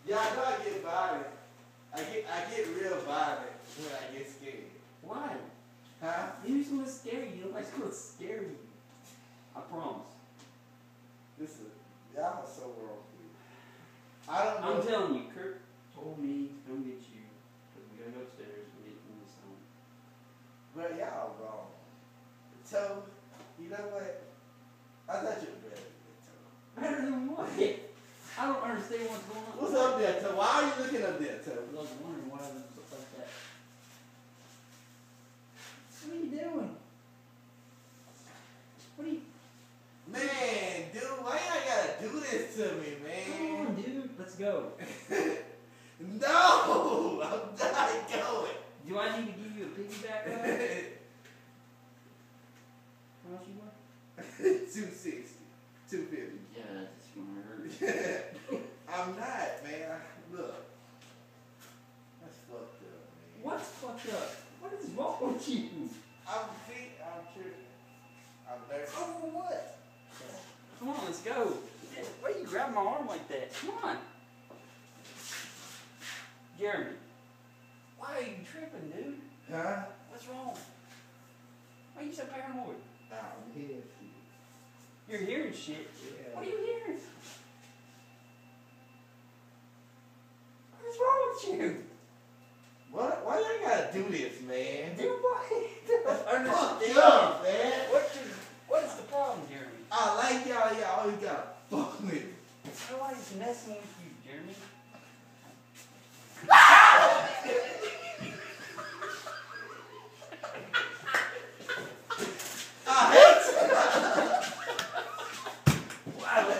Yeah, I know I get violent. I get real violent when I get scared. Why? Huh? Maybe someone's scary you. Nobody's gonna scare you. I promise. Listen, y'all are so wrong. I don't know. I'm telling you, Kurt told me to come get you because we gotta go upstairs and get in this home. But y'all wrong. So, you know what? I thought you were better than that, Better than what? I don't understand what's going on. What's up there, Toe? Why are you looking up there, I Toe? was wondering why it looked like that. What are you doing? What are you? Man, dude, why y'all gotta do this to me, Come man? on, dude. Let's go. No! I'm not going. Do I need to give you a piggyback ride? How much you want? 260. 250. Yeah, that's gonna hurt. I'm not, man. Look. That's fucked up, man. What's fucked up? What is wrong with you? I'm tripping. I'm nervous. Oh, what? Come on, let's go. Why are you grabbing my arm like that? Come on. Jeremy. Why are you tripping, dude? Huh? What's wrong? Why are you so paranoid? I'm here. You're hearing shit. Yeah. What are you hearing? What's wrong with you? What? Why y'all gotta do this, man? Dude, what? Fuck Understand. y'all, man. What is the problem, Jeremy? I like y'all always gotta fuck with me. Nobody's messing with you, Jeremy.